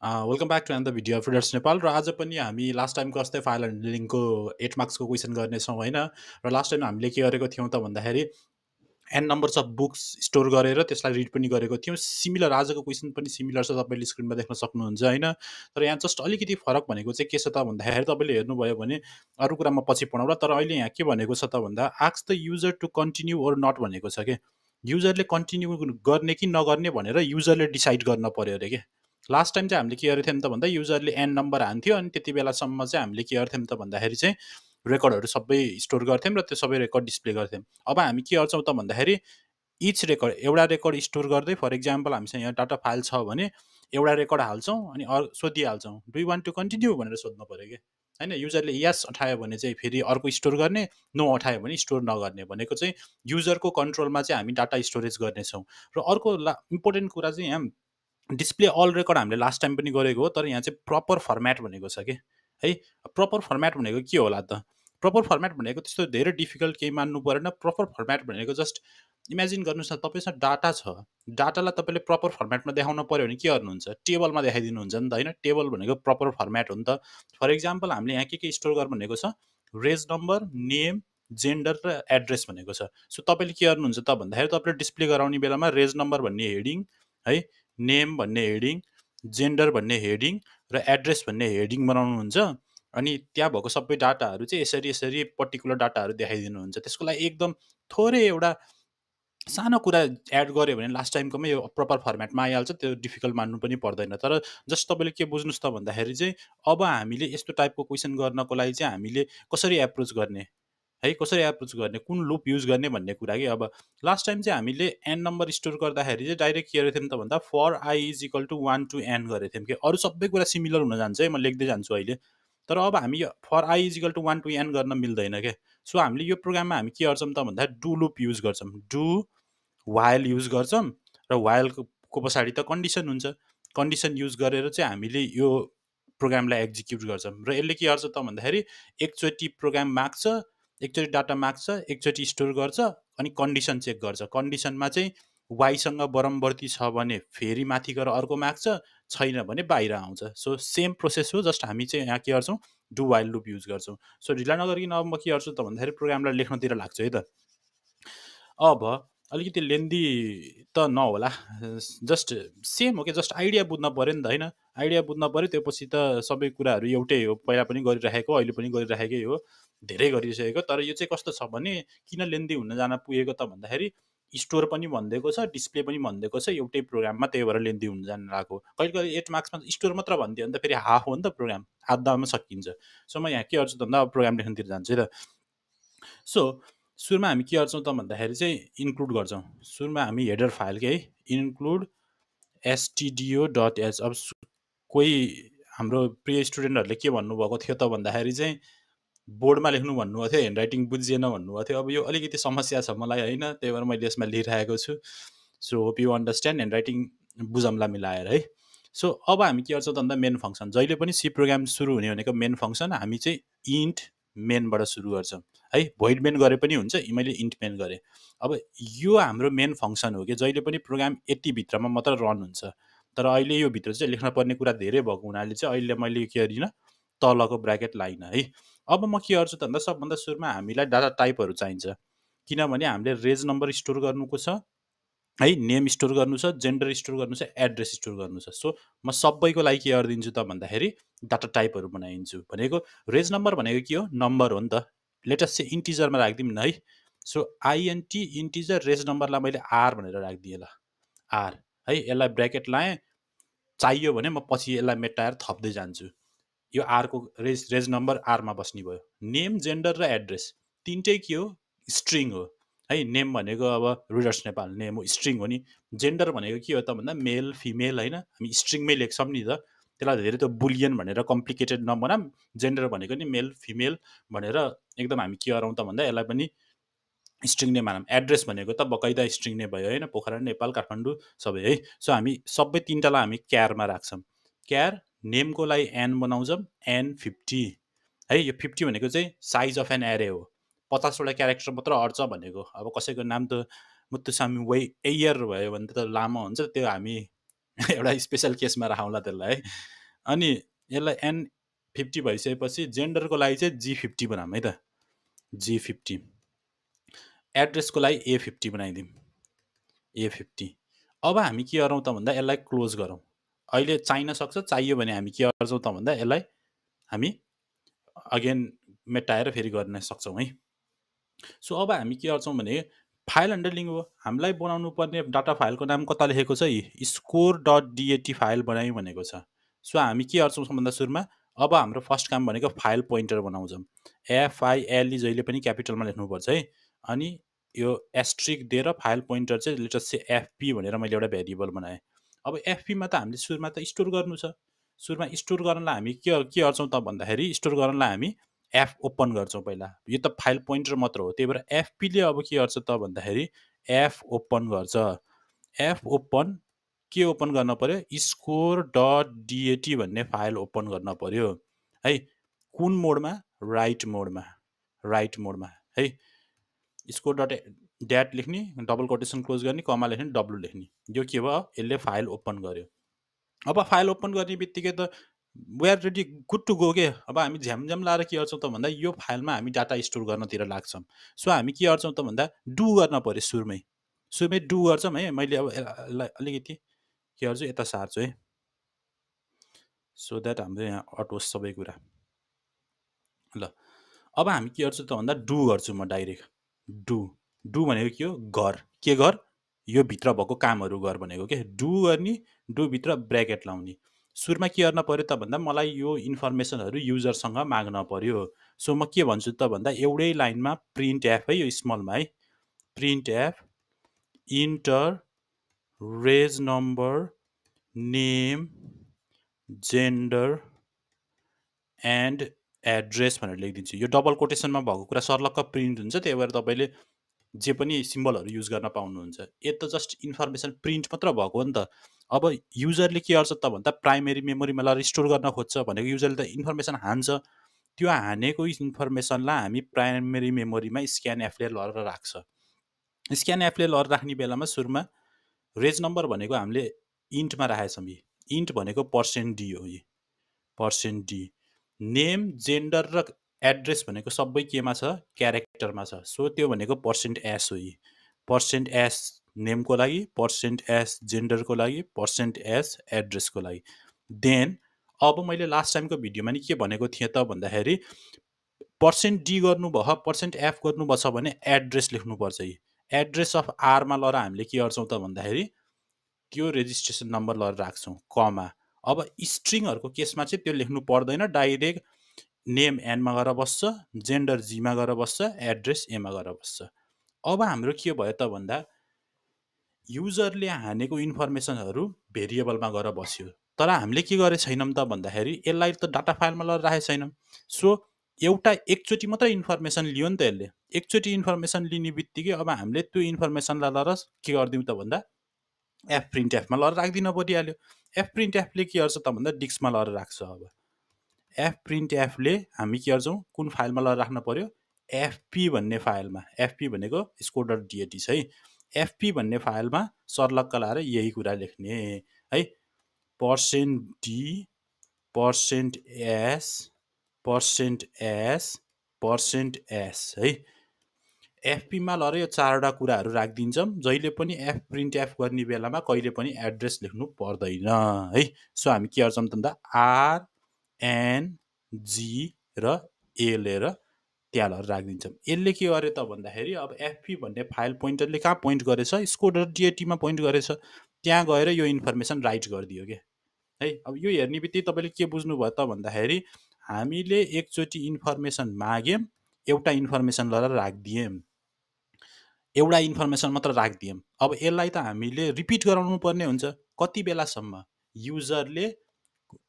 Welcome back to and the video of readers Nepal. र आज पनि हामी लास्ट टाइमको जस्तै फाइल ह्यान्डलिङको 8 मार्क्सको क्वेसन गर्नेछौँ होइन। र लास्ट टाइम हामीले के गरेको थियौँ त भन्दाखेरि n numbers of books store गरेर त्यसलाई रिड पनि गरेको थियौँ। सिमिलर आजको क्वेसन पनि सिमिलर छ, तपाईँले स्क्रिनमा देख्न सक्नुहुन्छ होइन। तर यहाँ जस्ट अलिकति फरक भनेको चाहिँ के छ त भन्दाखेरि तपाईँले हेर्नुभयो भने अरू कुरा म पछि पढाउँला, तर अहिले यहाँ के भनेको छ त भन्दा ask the user to continue or not भनेको छ कि युजरले कन्टिन्यू गर्ने कि नगर्ने भनेर युजरले डिसाइड गर्न पर्यो अरे के। लास्ट टाइम चाहिँ हामीले के गरेको थियौँ त भन्दा युजरले एन नम्बर हान्थ्यो अनि त्यति बेलासम्म चाहिँ हामीले के गर्थ्यौँ त भन्दाखेरि चाहिँ रेकर्डहरू सबै स्टोर गर्थ्यौँ र त्यो सबै रेकर्ड डिस्प्ले गर्थ्यौँ। अब हामी के गर्छौँ त भन्दाखेरि इच रेकर्ड एउटा रेकर्ड स्टोर गर्दै, फर इक्जाम्पल हामीसँग यहाँ डाटा फाइल छ भने एउटा रेकर्ड हाल्छौँ अनि सोधिहाल्छौँ do you want to continue भनेर सोध्नु पऱ्यो कि होइन। युजरले यस अठायो भने चाहिँ फेरि अर्को स्टोर गर्ने, नो अठायो भने स्टोर नगर्ने भनेको चाहिँ युजरको कन्ट्रोलमा चाहिँ हामी डाटा स्टोरेज गर्नेछौँ। र अर्को इम्पोर्टेन्ट कुरा चाहिँ यहाँ डिस्प्ले अल रेकर्ड हामीले लास्ट टाइम पनि गरेको हो, तर यहाँ चाहिँ प्रपर फर्मेट भनेको छ कि है। प्रपर फर्मेट भनेको के होला त? प्रपर फर्मेट भनेको त्यस्तो धेरै डिफिकल्ट केही मान्नु परेन। प्रपर फर्मेट भनेको जस्ट इमेजिन गर्नुहोस् न, तपाईँसँग डाटा छ, डाटालाई तपाईँले प्रपर फर्मेटमा देखाउन पऱ्यो भने के गर्नुहुन्छ? टेबलमा देखाइदिनुहुन्छ नि त होइन। टेबल भनेको प्रपर फर्मेट हो नि त। फर इक्जाम्पल हामीले यहाँ के स्टोर गर भनेको छ, रेज नम्बर, नेम, जेन्डर र एड्रेस भनेको छ। सो तपाईँले के गर्नुहुन्छ त भन्दाखेरि तपाईँले डिस्प्ले गराउने बेलामा रेज नम्बर भन्ने हेडिङ है, नेम भन्ने हेडिङ, जेन्डर भन्ने हेडिङ र एड्रेस भन्ने हेडिङ बनाउनुहुन्छ। अनि त्यहाँ भएको सबै डाटाहरू चाहिँ यसरी यसरी पर्टिकुलर डाटाहरू देखाइदिनुहुन्छ। त्यसको लागि एकदम थोरै एउटा सानो कुरा एड गऱ्यो भने लास्ट टाइमकोमै यो प्रपर फर्मेटमा आइहाल्छ, त्यो डिफिकल्ट मान्नु पनि पर्दैन। तर जस्ट तपाईँले के बुझ्नुहोस् त भन्दाखेरि चाहिँ अब हामीले यस्तो टाइपको क्वेसन गर्नको लागि चाहिँ हामीले कसरी एप्रोच गर्ने है, कसरी एप्रोच गर्ने, कुन लुप युज गर्ने भन्ने कुरा कि। अब लास्ट टाइम चाहिँ हामीले एन नम्बर स्टोर गर्दाखेरि चाहिँ डाइरेक्ट के गरेको थियौँ त भन्दा for i is equal to 1 to n गरेको थियौँ कि। अरू सबै कुरा सिमिलर हुन जान्छ है, म लेख्दै जान्छु अहिले। तर अब हामी for i is equal to 1 to n गर्न मिल्दैन क्या। सो हामीले यो प्रोग्राममा हामी के गर्छौँ त भन्दा डु लुप युज गर्छौँ, डु वाइल युज गर्छौँ र वाइलको पछाडि त कन्डिसन हुन्छ। कन्डिसन युज गरेर चाहिँ हामीले यो प्रोग्रामलाई एक्जिक्युट गर्छौँ। र यसले के गर्छ त भन्दाखेरि एकचोटि प्रोग्राम माग्छ, एकचोटि डाटा माग्छ, एकचोटि स्टोर गर्छ अनि कन्डिसन चेक गर्छ। कन्डिसनमा चाहिँ वाइसँग बरम्बर्ती छ भने फेरि माथि गएर अर्को माग्छ, छैन भने बाहिर आउँछ। सो सेम प्रोसेस हो, जस्ट हामी चाहिँ यहाँ के गर्छौँ, डु वाइल लुप युज गर्छौँ। सो ढिला नगरिकन अब म के गर्छु त भन्दाखेरि प्रोग्रामलाई लेख्नतिर लाग्छु है त। अब अलिकति लेन्दी त नहोला, जस्ट सेम हो कि, जस्ट आइडिया बुझ्न पऱ्यो नि त होइन। आइडिया बुझ्न पऱ्यो, त्यो पछि त सबै कुराहरू एउटै हो, पहिला पनि गरिराखेको, अहिले पनि गरिराखेकै हो, धेरै गरिसकेको। तर यो चाहिँ कस्तो छ भने किन लेन्दी हुन जान पुगेको त भन्दाखेरि स्टोर पनि भनिदिएको छ, डिस्प्ले पनि भनिदिएको छ एउटै प्रोग्राममा, त्यही भएर लेन्दी हुन जान लागेको। कहिले कहिले 8 मार्क्समा स्टोर मात्र भनिदियो भने त फेरि हाफ हो नि त प्रोग्राम, आधामा सकिन्छ। सो म यहाँ के गर्छु त भन्दा अब प्रोग्राम लेख्नतिर जान्छु है त। सो सुरुमा हामी के गर्छौँ त भन्दाखेरि चाहिँ इन्क्लुड गर्छौँ। सुरुमा हामी हेडर फाइल के है, इन्क्लुड stdio.h। अब कोही हाम्रो प्रिय स्टुडेन्टहरूले के भन्नुभएको थियो त भन्दाखेरि चाहिँ बोर्डमा लेख्नु भन्नुभएको थियो, ह्यान्डराइटिङ बुझिएन भन्नुभएको थियो। अब यो अलिकति समस्या छ मलाई होइन, त्यही भएर मैले यसमा लेखिरहेको छु। So hope you understand, handwriting बुझौँला मिलाएर है। सो अब हामी के गर्छौँ त भन्दा मेन फङ्सन, जहिले पनि सी प्रोग्राम सुरु हुने भनेको मेन फङ्सन, हामी चाहिँ इन्ट मेनबाट सुरु गर्छौँ है। भोइड मेन गरे पनि हुन्छ, मैले इन्ट मेन गरेँ। अब यो हाम्रो मेन फङ्सन हो कि जहिले पनि प्रोग्राम यतिभित्रमा मात्र रन हुन्छ। तर अहिले यो भित्र चाहिँ लेख्न पर्ने कुरा धेरै भएको हुनाले चाहिँ अहिले मैले के गरिनँ, तलको ब्राकेट लाइन है। अब म के गर्छु त भन्दा सबभन्दा सुरुमा हामीलाई डाटा टाइपहरू चाहिन्छ, किनभने हामीले रेज नम्बर स्टोर गर्नुको छ है, नेम स्टोर गर्नु छ, जेन्डर स्टोर गर्नु छ, एड्रेस स्टोर गर्नु छ। सो म सबैको लागि के गरिदिन्छु त भन्दाखेरि डाटा टाइपहरू बनाइदिन्छु। भनेको रेज नम्बर भनेको के हो, नम्बर हो नि त। लेटेस्ट चाहिँ इन्टिजरमा राखिदिउँ न है। सो आइएनटी इन्टिजर, रेज नम्बरलाई मैले आर भनेर राखिदिएँ ल, आर है। यसलाई ब्राकेट लाएँ, चाहियो भने म पछि यसलाई मेटाएर थप्दै जान्छु। यो आरको रेज नम्बर आरमा बस्ने भयो। नेम, जेन्डर र एड्रेस तिनटै के हो, स्ट्रिङ हो है। नेम भनेको अब रिडर्स नेपाल नेम हो, स्ट्रिङ हो नि। जेन्डर भनेको के हो त भन्दा मेल फिमेल होइन, हामी स्ट्रिङमै लेख्छौँ नि त। त्यसलाई धेरै त बुलियन भनेर कम्प्लिकेटेड नबनाऊँ। जेन्डर भनेको नि मेल फिमेल भनेर एकदम हामी के गरौँ त भन्दा यसलाई पनि स्ट्रिङ नै मानौँ। एड्रेस भनेको त बकैदा स्ट्रिङ नै भयो होइन, पोखरा, नेपाल, काठमाडौँ सबै है। सो हामी सबै तिनवटालाई हामी क्यारमा राख्छौँ। क्यार, नेमको लागि एन बनाउँछौँ, एन 50 है। यो 50 भनेको चाहिँ साइज अफ एन एरे हो, 50वटा क्यारेक्टर मात्र अट्छ भनेको। अब कसैको नाम त मुत्तुसामी एयर भयो भने त लामो हुन्छ, त्यो हामी एउटा स्पेसल केसमा राखौँला त्यसलाई है। अनि यसलाई N50 भइसकेपछि जेन्डरको लागि चाहिँ G50 बनाऊँ है त, G50। एड्रेसको लागि A50 बनाइदिउँ, A50। अब हामी के गरौँ त भन्दा यसलाई क्लोज गरौँ। अहिले चाहिन सक्छ, चाहियो भने हामी के गर्छौँ त भन्दा यसलाई हामी अगेन मेटाएर फेरि गर्न सक्छौँ है। सो अब हामी के गर्छौँ भने फाइल ह्यान्डलिङ हो, हामीलाई बनाउनु पर्ने डाटा फाइलको नाम कता लेखेको छ, score.dat फाइल बनायौँ भनेको छ। सो हामी के गर्छौँ भन्दा सुरुमा अब हाम्रो फर्स्ट काम भनेको फाइल पोइन्टर बनाउँछौँ। FILE जहिले पनि क्यापिटलमा लेख्नुपर्छ है। अनि यो एस्ट्रिक दिएर फाइल पोइन्टर चाहिँ लेट अस से FP भनेर मैले एउटा भेरिएबल बनाएँ। अब FP मा त हामीले सुरुमा त स्टोर गर्नु छ। सुरुमा स्टोर गर्नलाई हामी के गर्छौँ त भन्दाखेरि स्टोर गर्नलाई हामी F ओपन गर्छौँ पहिला। यो त फाइल पोइन्टर मात्र हो, त्यही भएर FP ले अब के गर्छ त भन्दाखेरि F ओपन गर्छ। F ओपन के ओपन गर्न पर्यो, score.dat भन्ने फाइल ओपन गर्न पर्यो है। कुन मोडमा, राइट मोडमा, राइट मोडमा है। score.dat लेख्ने, डबल कोटेसन क्लोज गर्ने, कमा लेख्ने, W लेख्ने। यो के भयो, यसले फाइल ओपन गर्यो। अब फाइल ओपन गर्ने बित्तिकै त we are ready, good to go के। अब हामी झ्यामझ्याम लाएर के गर्छौँ त भन्दा यो फाइलमा हामी डाटा स्टोर गर्नतिर लाग्छौँ। सो हामी के गर्छौँ त भन्दा डु गर्न पर्यो सुरुमै, सुरुमै डु गर्छौँ है। मैले अब यसलाई अलिकति के गर्छु, यता सार्छु है, सो द्याट हाम्रो यहाँ अटोस् सबै कुरा। ल अब हामी के गर्छु त भन्दा डु गर्छु म डाइरेक्ट। डु भनेको के हो, गर, के गर, यो भित्र भएको कामहरू गर भनेको के। डु गर्ने, डु भित्र ब्र्याकेट लाउने। सुरुमा के गर्न पर्यो त भन्दा मलाई यो इन्फर्मेसनहरू युजरसँग माग्न पर्यो। सो म के भन्छु त भन्दा एउटै लाइनमा प्रिन्ट एफ है, यो स्मलमा है, print f enter reg number name gender and address भनेर लेखिदिन्छु। यो डबल कोटेसनमा भएको कुरा सर्लक्क प्रिन्ट हुन्छ, त्यही भएर तपाईँले जे पनि सिम्बलहरू युज गर्न पाउनुहुन्छ। यो त जस्ट इन्फर्मेसन प्रिन्ट मात्र भएको हो नि त। अब युजरले के गर्छ त भन्दा प्राइमेरी मेमोरीमा लगेर स्टोर गर्न खोज्छ भनेको युजरले त इन्फर्मेसन हान्छ। त्यो हानेको इन्फर्मेसनलाई हामी प्राइमेरी मेमोरीमा स्क्यान एफले लगेर राख्छ। स्क्यान एफले लगेर राख्ने बेलामा सुरुमा रेज नम्बर भनेको हामीले इन्टमा राखेछौँ। इन्ट भनेको %d हो, यो %d। नेम जेन्डर र एड्रेस भनेको सबै केमा छ, क्यारेक्टरमा छ। सो त्यो भनेको %s हो, यो %s नेमको लागि, %s जेन्डरको लागि, %s एड्रेसको लागि। देन अब मैले लास्ट टाइमको भिडियोमा नि के भनेको थिएँ त भन्दाखेरि %d गर्नुभयो, %f गर्नुभएको छ भने एड्रेस लेख्नुपर्छ। एड्रेस अफ आरमा लगेर हामीले के गर्छौँ त भन्दाखेरि त्यो रेजिस्ट्रेसन नम्बर लगेर राख्छौँ, कमा। अब स्ट्रिङहरूको केसमा चाहिँ त्यो लेख्नु पर्दैन, डाइरेक्ट नेम एनमा गएर बस्छ, जेन्डर जीमा गएर बस्छ, एड्रेस एमा गएर बस्छ। अब हाम्रो के भयो त भन्दा युजरले हानेको इन्फर्मेसनहरू भेरिएबलमा गएर बस्यो, तर हामीले के गरे छैनौँ त भन्दाखेरि यसलाई त डाटा फाइलमा लगेर राखेको छैनौँ। सो एउटा एकचोटि मात्र इन्फर्मेसन लियो नि त यसले। एकचोटि इन्फर्मेसन लिने बित्तिकै अब हामीले त्यो इन्फर्मेसनलाई लगेर के गरिदिउँ त भन्दा एफ प्रिन्ट एफमा लगेर राखिदिन परिहाल्यो। एफ प्रिन्ट एफले के गर्छ त भन्दा डिस्कमा लगेर राख्छ। अब एफ प्रिन्ट एफले हामी के गर्छौँ, कुन फाइलमा लगेर राख्न पर्यो, एफपी भन्ने फाइलमा। एफपी भनेको score.dat छ है। एफपी भन्ने फाइलमा सर्लक्क लाएर यही कुरा लेख्ने है। %d %s %s %s है। एफपीमा लगेर यो चारवटा कुराहरू राखिदिन्छौँ। जहिले पनि एफ प्रिन्ट एफ गर्ने बेलामा कहिले पनि एड्रेस लेख्नु पर्दैन है। सो हामी के गर्छौँ त भन्दा आर एन जी र ए लिएर त्यहाँ लगेर राखिदिन्छौँ। यसले के गर्यो त भन्दाखेरि अब एफपी भन्ने फाइल पोइन्टरले कहाँ पोइन्ट गरेछ, score.dat मा पोइन्ट गरेछ, त्यहाँ गएर यो इन्फर्मेसन राइट गरिदियो क्या है। अब यो हेर्ने बित्तिकै तपाईँले के बुझ्नुभयो त भन्दाखेरि हामीले एकचोटि इन्फर्मेसन माग्यौँ, एउटा इन्फर्मेसन लगेर राखिदियौँ, एउटा इन्फर्मेसन मात्र राखिदियौँ। अब यसलाई त हामीले रिपिट गराउनु पर्ने हुन्छ, कति बेलासम्म, युजरले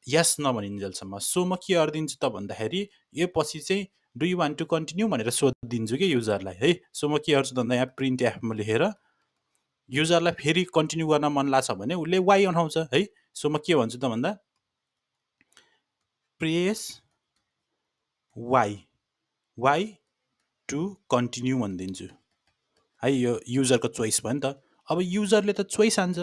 यस नभनिन्जेलसम्म। सो म के गरिदिन्छु त भन्दाखेरि यो पछि चाहिँ do you want to continue भनेर सोधिदिन्छु कि युजरलाई है। सो म के गर्छु त भन्दा यहाँ प्रिन्ट एफमा लेखेर युजरलाई फेरि कन्टिन्यू गर्न मन लाग्छ भने उसले वाइ उठाउँछ है। सो म के भन्छु त भन्दा प्रेस वाइ टु कन्टिन्यू भनिदिन्छु है। यो युजरको चोइस भयो नि त। अब युजरले त चोइस हान्छ,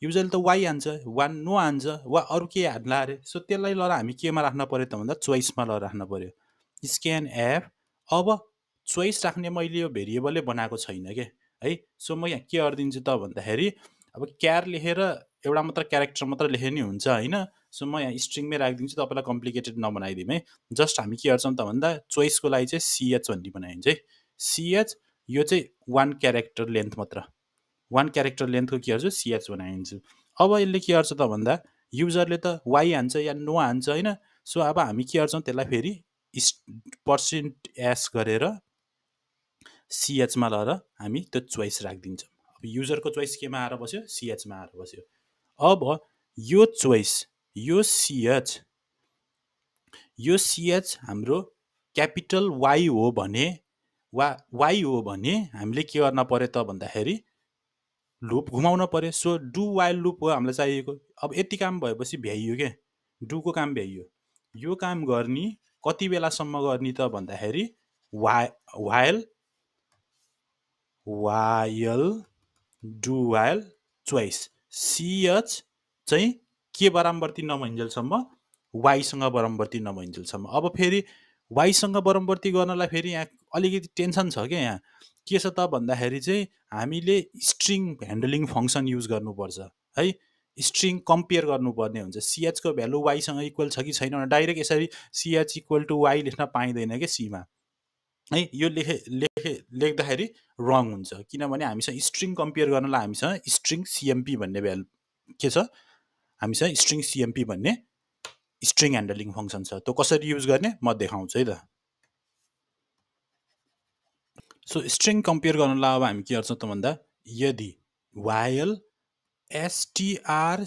युजरले त वाइ हान्छ, वा नो हान्छ, वा अरू केही हान्ला अरे। सो त्यसलाई लगेर हामी केमा राख्न पऱ्यो त भन्दा चोइसमा लगेर राख्न पऱ्यो। Scan F. अब चोइस राख्ने मैले यो भेरिएबलै बनाएको छैन के है। सो म यहाँ के गरिदिन्छु त भन्दाखेरि अब क्यार लेखेर एउटा मात्र क्यारेक्टर मात्र लेखे नि हुन्छ होइन। सो म यहाँ स्ट्रिङमै राखिदिन्छु, तपाईँलाई कम्प्लिकेटेड नबनाइदिउँ है। जस्ट हामी के गर्छौँ त भन्दा चोइसको लागि चाहिँ सिएच भन्ने बनाइन्छ है। सिएच यो चाहिँ 1 क्यारेक्टर लेन्थ मात्र, 1 क्यारेक्टर लेन्थको के गर्छु सिएच बनाइदिन्छु। अब यसले के गर्छ त भन्दा युजरले त वाइ हान्छ या नो हान्छ होइन। सो अब हामी के गर्छौँ त्यसलाई फेरि %s गरेर सिएचमा लगेर हामी त्यो चोइस राखिदिन्छौँ। अब युजरको चोइस केमा आएर बस्यो सिएचमा आएर बस्यो। अब यो चोइस यो सिएच हाम्रो क्यापिटल वाइ हो भने वा वाइ हो भने हामीले के गर्न पर्यो त भन्दाखेरि लुप घुमाउन पर्यो। सो डु वाइल लुप हो हामीलाई चाहिएको। अब यति काम भएपछि भ्याइयो के, डुको काम भ्याइयो। यो काम गर्ने कति बेलासम्म गर्ने त भन्दाखेरि while do while choice CH चाहिँ के बराबर्ती नभइन्जेलसम्म वाइसँग बराबर्ती नभइन्जेलसम्म। अब फेरि वाइसँग बराबर्ती गर्नलाई फेरि यहाँ अलिकति टेन्सन छ क्या। यहाँ के छ त भन्दाखेरि चाहिँ हामीले स्ट्रिङ ह्यान्डलिङ फङ्सन युज गर्नुपर्छ है। स्ट्रिङ कम्पेयर गर्नुपर्ने हुन्छ, सिएचको भ्यालु वाइसँग इक्वल छ कि छैन भने डाइरेक्ट यसरी सिएच इक्वल टु वाइ लेख्न पाइँदैन कि सीमा है। यो लेख्दाखेरि रङ हुन्छ, किनभने हामीसँग स्ट्रिङ कम्पेयर गर्नलाई हामीसँग स्ट्रिङ सिएमपी भन्ने भ्यालु के छ, हामीसँग स्ट्रिङ सिएमपी भन्ने स्ट्रिङ ह्यान्डलिङ फङ्सन छ। त्यो कसरी युज गर्ने म देखाउँछु है त। सो स्ट्रिङ कम्पेयर गर्नलाई अब हामी के गर्छौँ त भन्दा यदि वाइल एसटिआर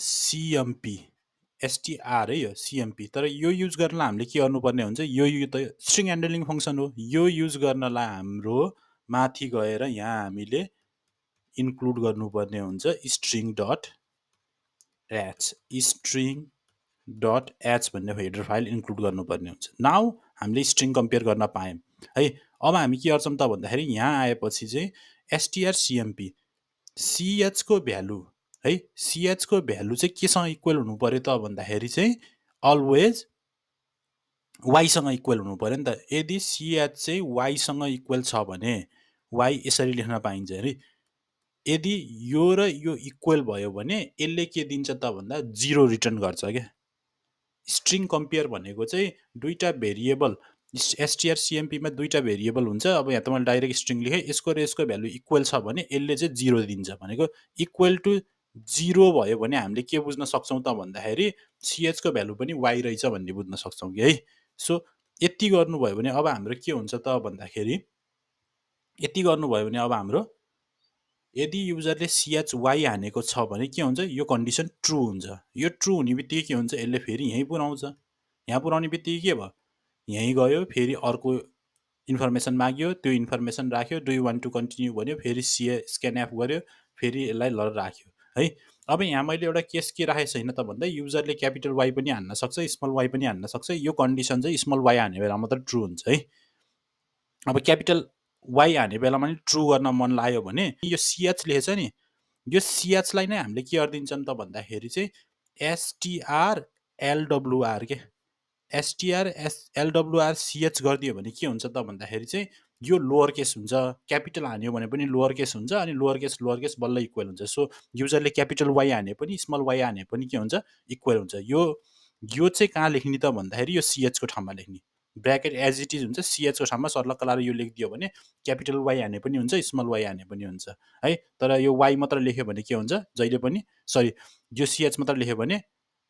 एसटिआर है यो सिएमपी, तर यो युज गर्नलाई हामीले के गर्नुपर्ने हुन्छ, यो त स्ट्रिङ ह्यान्डलिङ फङ्सन हो। यो युज गर्नलाई हाम्रो माथि गएर यहाँ हामीले इन्क्लुड गर्नुपर्ने हुन्छ स्ट्रिङ डट एच भन्ने हेडर फाइल इन्क्लुड गर्नुपर्ने हुन्छ। नाउ हामीले स्ट्रिङ कम्पेयर गर्न पायौँ है। अब हामी के गर्छौँ त भन्दाखेरि यहाँ आएपछि चाहिँ एसटिआर सिएमपी सिएचको भ्यालु है, सिएचको भ्यालु चाहिँ केसँग इक्वल हुनु पर्यो त भन्दाखेरि चाहिँ अलवेज वाइसँग इक्वल हुनु पर्यो नि त। यदि सिएच चाहिँ वाइसँग इक्वल छ भने वाइ यसरी लेख्न पाइन्छ अरे। यदि यो र यो इक्वल भयो भने यसले के दिन्छ त भन्दा 0 रिटर्न गर्छ क्या। स्ट्रिङ कम्पेयर भनेको चाहिँ दुईटा भेरिएबल एसटिआर सिएमपीमा दुईटा भेरिएबल हुन्छ। अब यहाँ त मैले डाइरेक्ट स्ट्रिङ लेखेँ, यसको र यसको भ्यालु इक्वल छ भने यसले चाहिँ 0 दिन्छ भनेको। इक्वल टु 0 भयो भने हामीले के बुझ्न सक्छौँ त भन्दाखेरि सिएचको भ्यालु पनि वाइ रहेछ भन्ने बुझ्न सक्छौँ कि है। सो यति गर्नुभयो भने अब हाम्रो के हुन्छ त भन्दाखेरि यति गर्नुभयो भने अब हाम्रो यदि युजरले सिएच वाइ हानेको छ भने के हुन्छ, यो कन्डिसन ट्रु हुन्छ। यो ट्रु हुने बित्तिकै के हुन्छ, यसले फेरि यहीँ पुऱ्याउँछ। यहाँ पुऱ्याउने बित्तिकै के भयो, यहीँ गयो, फेरि अर्को इन्फर्मेसन माग्यो, त्यो इन्फर्मेसन राख्यो, do you want to continue भन्यो, फेरि स्क्यान एफ गर्यो, फेरि यसलाई ल राख्यो है। अब यहाँ मैले एउटा केस के राखेको छैन त भन्दा युजरले क्यापिटल वाइ पनि हान्न सक्छ, स्मल वाइ पनि हान्न सक्छ। यो कन्डिसन चाहिँ स्मल वाइ हाने बेला मात्र ट्रु हुन्छ है। अब क्यापिटल वाइ हाने बेलामा नि ट्रु गर्न मन लाग्यो भने यो सिएच लेखेछ नि, यो सिएचलाई नै हामीले के गरिदिन्छौँ त भन्दाखेरि चाहिँ एसटिआर एलडब्लुआर के एसटिआर एलडब्लुआर सिएच गरिदियो भने के हुन्छ त भन्दाखेरि चाहिँ यो लोवर केस हुन्छ, क्यापिटल हान्यो भने पनि लोवर केस हुन्छ, अनि लोवर केस बल्ल इक्वल हुन्छ। सो युजरले क्यापिटल वाइ हाने पनि स्मल वाइ हाने पनि के हुन्छ, इक्वल हुन्छ। यो चाहिँ कहाँ लेख्ने त भन्दाखेरि यो सिएचको ठाउँमा लेख्ने, ब्र्याकेट एज इट इज हुन्छ, सिएचको ठाउँमा सर्लक्क लाएर यो लेखिदियो भने क्यापिटल वाइ हाने पनि हुन्छ, स्मल वाइ हाने पनि हुन्छ है। तर यो वाइ मात्र लेख्यो भने के हुन्छ, जहिले पनि यो सिएच मात्र लेख्यो भने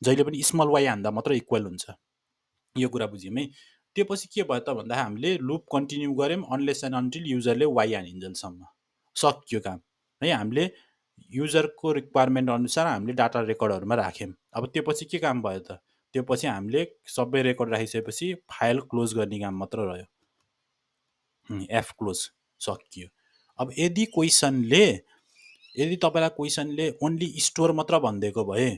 जहिले पनि स्मल वाइ हान्दा मात्र इक्वल हुन्छ। यो कुरा बुझ्यौँ है। त्यो पछि के भयो त भन्दा हामीले लुप कन्टिन्यू गऱ्यौँ अनलेस एन्ड अन्टिल युजरले वाइ हानिन्जेलसम्म, सक्यो काम है। हामीले युजरको रिक्वायरमेन्ट अनुसार हामीले डाटा रेकर्डहरूमा राख्यौँ। अब त्यो पछि के काम भयो त, त्यो पछि हामीले सबै रेकर्ड राखिसकेपछि फाइल क्लोज गर्ने काम मात्र रह्यो, एफ क्लोज, सकियो। अब यदि तपाईँलाई क्वेसनले ओन्ली स्टोर मात्र भनिदिएको भए,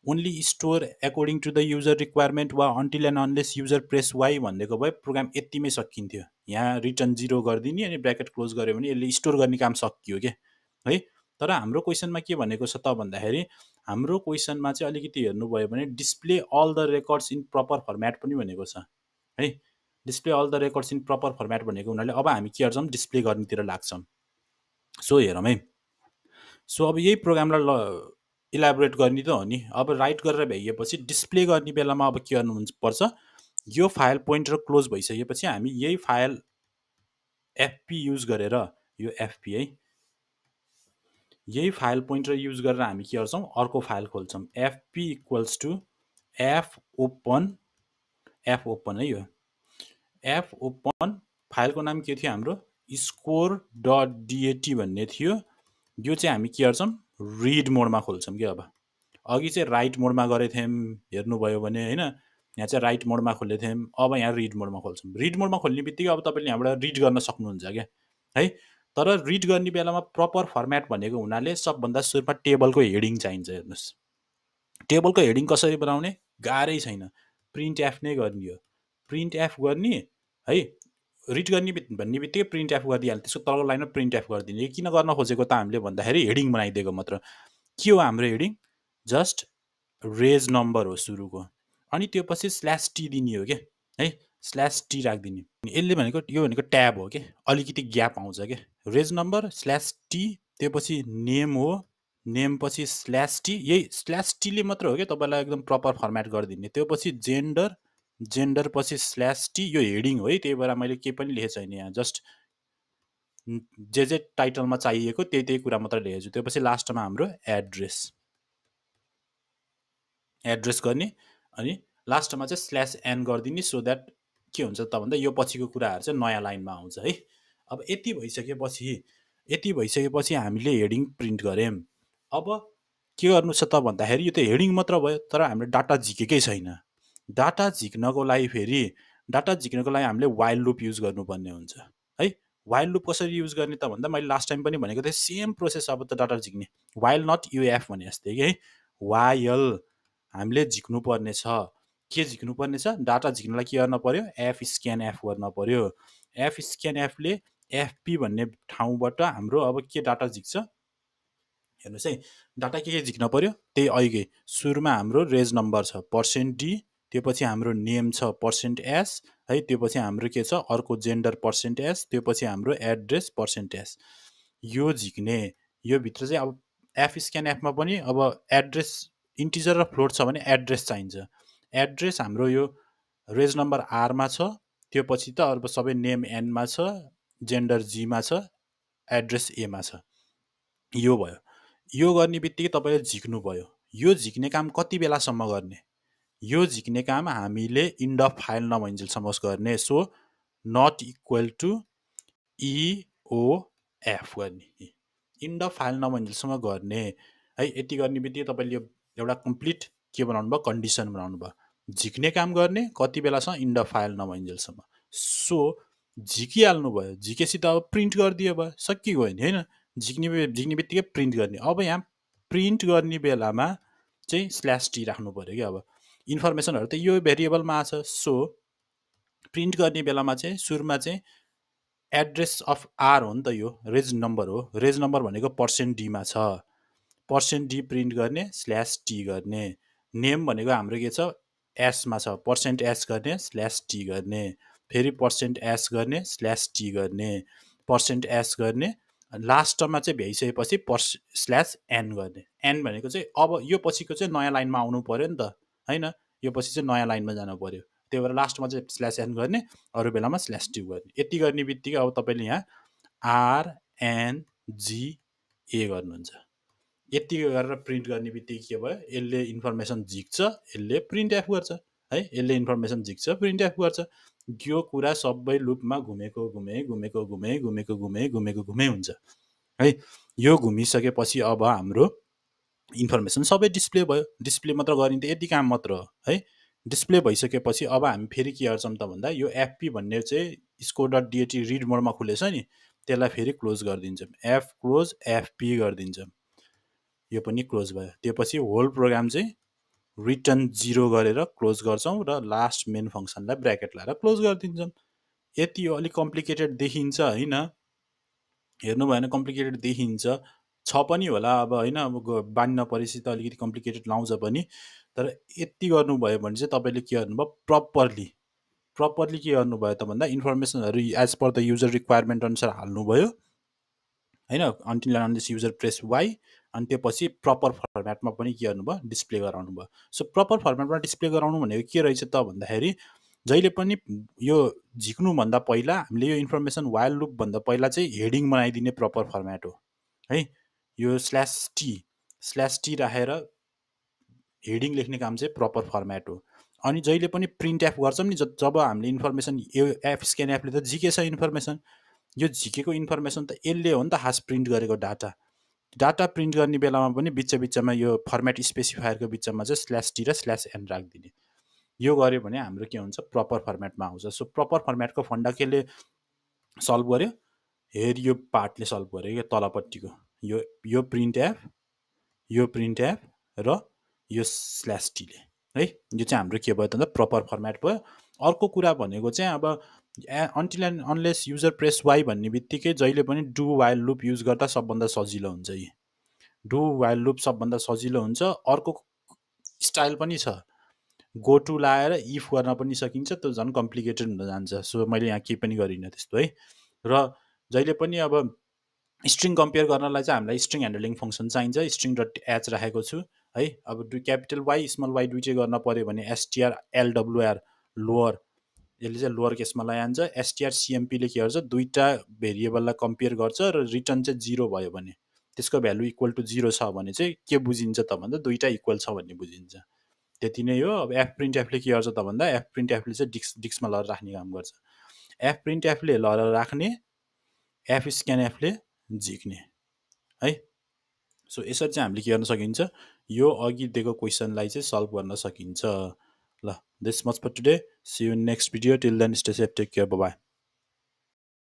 only store according to the user requirement वा until and unless user press Y भनिदिएको भए प्रोग्राम यतिमै सकिन्थ्यो। यहाँ रिटर्न 0 गरिदिने अनि ब्र्याकेट क्लोज गऱ्यो भने यसले स्टोर गर्ने काम सकियो के है। तर हाम्रो क्वेसनमा के भनेको छ त भन्दाखेरि हाम्रो क्वेसनमा चाहिँ अलिकति हेर्नुभयो भने display all the records in proper format पनि भनेको छ है। Display all the records in proper format भनेको हुनाले अब हामी के गर्छौँ डिस्प्ले गर्नेतिर लाग्छौँ। सो हेरौँ है। सो अब यही प्रोग्रामलाई इलाबोरेट गर्ने त हो नि। अब राइट गरेर भ्याइएपछि डिस्प्ले गर्ने बेलामा अब के गर्नु पर्छ, यो फाइल पोइन्टर क्लोज भइसकेपछि हामी यही फाइल एफपी युज गरेर, यो एफपी है, यही फाइल पोइन्टर युज गरेर हामी के गर्छौँ अर्को फाइल खोल्छौँ। FP equals to F open है, यो एफ ओपन फाइलको नाम के थियो हाम्रो स्कोर डट डिएटी भन्ने थियो। यो चाहिँ हामी के गर्छौँ रिड मोडमा खोल्छौँ कि। अब अघि चाहिँ राइट मोडमा गरेको थियौँ हेर्नुभयो भने होइन, यहाँ चाहिँ राइट मोडमा खोलेको थियौँ, अब यहाँ रिड मोडमा खोल्छौँ। रिड मोडमा खोल्ने बित्तिकै अब तपाईँले यहाँबाट रिड गर्न सक्नुहुन्छ क्या है। तर रिड गर्ने बेलामा प्रपर फर्मेट भनेको हुनाले सबभन्दा सुरुमा टेबलको हेडिङ चाहिन्छ। हेर्नुहोस् टेबलको हेडिङ कसरी बनाउने, गाह्रै छैन, प्रिन्ट एफ नै गर्ने हो। प्रिन्ट एफ गर्ने है, रिड गर्ने भन्ने बित्तिकै प्रिन्ट एफ गरिदिइहाल्यो, त्यसको तलको लाइनमा प्रिन्ट एफ गरिदिने। किन गर्न खोजेको त हामीले भन्दाखेरि हेडिङ बनाइदिएको मात्र। के हो हाम्रो हेडिङ, जस्ट रेज नम्बर हो सुरुको, अनि त्यो पछि स्ल्यास टी दिने हो क्या है, स्ल्यास टी राखिदिने। यसले भनेको यो भनेको ट्याब हो क्या, अलिकति ग्याप आउँछ क्या। रेज नम्बर स्ल्यास टी, त्यो पछि नेम हो, नेम पछि स्ल्यास टी, यही स्ल्यास टीले मात्र हो क्या तपाईँलाई एकदम प्रपर फर्मेट गरिदिने। त्यो पछि जेन्डर, जेन्डर पछि स्ल्यास टी, यो हेडिङ हो है, त्यही भएर मैले केही पनि लेखेको छैन यहाँ, जस्ट जे टाइटलमा चाहिएको त्यही कुरा मात्र लेखेको छु। त्यो पछि लास्टमा हाम्रो एड्रेस, एड्रेस गर्ने, अनि लास्टमा चाहिँ स्ल्यास एन गरिदिने। सो द्याट के हुन्छ त भन्दा यो पछिको कुराहरू चाहिँ नयाँ लाइनमा आउँछ है। अब यति भइसकेपछि हामीले हेडिङ प्रिन्ट गऱ्यौँ। अब के गर्नु छ त भन्दाखेरि यो त हेडिङ मात्र भयो, तर हामीले डाटा झिकेकै छैन। डाटा झिक्नको लागि हामीले वाइल लुप युज गर्नुपर्ने हुन्छ है। वाइल लुप कसरी युज गर्ने त भन्दा मैले लास्ट टाइम पनि भनेको थिएँ, सेम प्रोसेस अब त डाटा झिक्ने, वाइल नट युएफ भने जस्तै कि है। वाइल हामीले झिक्नु पर्ने छ, के झिक्नु पर्ने छ, डाटा झिक्नलाई के गर्न पर्यो, एफ स्क्यान एफ गर्न पर्यो। एफ स्क्यान एफले एफपी भन्ने ठाउँबाट हाम्रो अब के डाटा झिक्छ हेर्नुहोस् है। डाटा के झिक्न पर्यो, त्यही अघिकै सुरुमा हाम्रो रेज नम्बर छ %d, त्यो पछि हाम्रो नेम छ %s है, त्यो पछि हाम्रो के छ अर्को जेन्डर %s, त्यो पछि हाम्रो एड्रेस %s। यो झिक्ने, यो भित्र चाहिँ अब एफ स्क्यान एफमा पनि अब एड्रेस इन्टिजर र फ्लोट छ भने एड्रेस चाहिन्छ। एड्रेस हाम्रो यो रेज नम्बर आरमा छ, त्यो पछि त अब सबै नेम एनमा छ, जेन्डर जीमा छ, एड्रेस एमा छ। यो भयो। यो गर्ने बित्तिकै तपाईँले झिक्नु भयो। यो झिक्ने काम कति बेलासम्म गर्ने, यो झिक्ने काम हामीले इन्ड अफ फाइल नभइन्जेलसम्म गर्ने। सो नट इक्वल टु इओएफ गर्ने, इन्ड अफ फाइल नभइन्जेलसम्म गर्ने है। यति गर्ने बित्तिकै तपाईँले एउटा कम्प्लिट के बनाउनु भयो, कन्डिसन बनाउनु भयो। झिक्ने काम गर्ने कति बेलासम्म, इन्ड अफ फाइल नभइन्जेलसम्म। सो झिकिहाल्नु भयो, झिकेपछि त अब प्रिन्ट गरिदियो भयो, सकिगयो नि होइन। झिक्ने बित्तिकै प्रिन्ट गर्ने। अब यहाँ प्रिन्ट गर्ने बेलामा चाहिँ स्ल्यास टी राख्नु पऱ्यो कि। अब इन्फर्मेसनहरू त यो भेरिएबलमा आछ। सो प्रिन्ट गर्ने बेलामा चाहिँ सुरुमा चाहिँ एड्रेस अफ आर हो नि त, यो रेज नम्बर हो, रेज नम्बर भनेको %d छ, %d प्रिन्ट गर्ने, स्ल्यास टी गर्ने। नेम भनेको हाम्रो के छ एसमा छ, %s गर्ने, स्ल्यास टी गर्ने, फेरि %s गर्ने, स्ल्यास टी गर्ने, %s गर्ने, लास्टमा चाहिँ भ्याइसकेपछि स्ल्यास एन गर्ने। एन भनेको चाहिँ अब यो पछिको चाहिँ नयाँ लाइनमा आउनु पऱ्यो नि त होइन, यो पछि चाहिँ नयाँ लाइनमा जानु पऱ्यो, त्यही भएर लास्टमा चाहिँ स्ल्यास एन गर्ने, अरू बेलामा स्ल्यास टी गर्ने। यति गर्ने बित्तिकै अब तपाईँले यहाँ आरएनजिए गर्नुहुन्छ। यति गरेर प्रिन्ट गर्ने बित्तिकै के भयो, यसले इन्फर्मेसन झिक्छ, यसले प्रिन्ट एफ गर्छ है, यसले इन्फर्मेसन झिक्छ, प्रिन्ट एफ गर्छ। यो कुरा सबै लुपमा घुमेको घुमे हुन्छ है। यो घुमिसकेपछि अब हाम्रो इन्फर्मेसन सबै डिस्प्ले भयो। डिस्प्ले मात्र गर्ने त यति काम मात्र हो है। डिस्प्ले भइसकेपछि अब हामी फेरि के गर्छौँ त भन्दा यो एफपी भन्ने चाहिँ स्कोर डट डिएटी रिड मोडमा खुलेछ नि, त्यसलाई फेरि क्लोज गरिदिन्छौँ, एफ क्लोज एफपी गरिदिन्छौँ, यो पनि क्लोज भयो। त्यो पछि होल प्रोग्राम चाहिँ रिटर्न 0 गरेर क्लोज गर्छौँ र लास्ट मेन फङ्सनलाई ब्र्याकेट लगाएर क्लोज गरिदिन्छौँ। यति हो। अलिक कम्प्लिकेटेड देखिन्छ होइन, हेर्नु भएन कम्प्लिकेटेड देखिन्छ, छ पनि होला अब होइन, अब बानी नपरेपछि त अलिकति कम्प्लिकेटेड लाउँछ पनि, तर यति गर्नुभयो भने चाहिँ तपाईँले के गर्नुभयो, प्रपरली के गर्नुभयो त भन्दा इन्फर्मेसनहरू as per the user requirement अनुसार हाल्नुभयो होइन, until unless user press Y, अनि त्योपछि प्रपर फर्मेटमा पनि के गर्नुभयो, डिस्प्ले गराउनु भयो। सो प्रपर फर्मेटमा डिस्प्ले गराउनु भनेको के रहेछ त भन्दाखेरि जहिले पनि यो झिक्नुभन्दा पहिला हामीले यो इन्फर्मेसन वाइल लुपभन्दा पहिला चाहिँ हेडिङ बनाइदिने प्रपर फर्मेट हो है। यो /t राखेर हेडिङ लेख्ने काम चाहिँ प्रपर फर्मेट हो। अनि जहिले पनि प्रिन्ट एफ गर्छौँ नि, जब हामीले इन्फर्मेसन यो एफ स्क्यान एफले त झिकेछ इन्फर्मेसन, यो झिकेको इन्फर्मेसन त यसले हो नि त खास प्रिन्ट गरेको डाटा प्रिन्ट गर्ने बेलामा पनि बिचमा यो फर्मेट स्पेसिफायरको बिचमा चाहिँ /t र /n राखिदिने। यो गऱ्यो भने हाम्रो के हुन्छ, प्रपर फर्मेटमा आउँछ। सो प्रपर फर्मेटको फन्डा केले सल्भ गर्यो, हेर यो पार्टले सल्भ गर्यो क्या तलपट्टिको, यो प्रिन्ट एफ र यो /t ले है। यो चाहिँ हाम्रो के भयो त प्रपर फर्मेट भयो। अर्को कुरा भनेको चाहिँ अब until and unless user press Y भन्ने बित्तिकै जहिले पनि डु वाइल लुप युज गर्दा सबभन्दा सजिलो हुन्छ। यी डु वाइल लुप सबभन्दा सजिलो हुन्छ। अर्को स्टाइल पनि छ, गो टु लाएर इफ गर्न पनि सकिन्छ, त्यो झन् कम्प्लिकेटेड हुन जान्छ। सो मैले यहाँ केही पनि गरिनँ त्यस्तो है। र जहिले पनि अब स्ट्रिङ कम्पेयर गर्नलाई चाहिँ हामीलाई स्ट्रिङ ह्यान्डलिङ फङ्सन चाहिन्छ, स्ट्रिङ डट एच राखेको छु है। अब क्यापिटल वाइ स्मल वाइ दुइटै गर्न पऱ्यो भने एसटिआर एलडब्लुआर लोवर, यसले चाहिँ लोवर केसमा लैजान्छ। एसटिआर सिएमपीले के गर्छ, दुईवटा भेरिएबललाई कम्पेयर गर्छ र रिटर्न चाहिँ 0 भयो भने, त्यसको भ्यालु इक्वल टु 0 छ भने चाहिँ के बुझिन्छ त भन्दा दुईवटा इक्वल छ भन्ने बुझिन्छ। त्यति नै हो। अब एफ प्रिन्ट एफले के गर्छ त भन्दा एफ प्रिन्ट एफले चाहिँ डिस्कमा लगेर राख्ने काम गर्छ। एफ प्रिन्ट एफले लगेर राख्ने, एफ स्क्यान एफले झिक्ने है। सो यसरी चाहिँ हामीले के गर्न सकिन्छ, यो अघि दिएको क्वेसनलाई चाहिँ सल्भ गर्न सकिन्छ। ल, this much for today, see you in next video, till then stay safe, take care, bye by.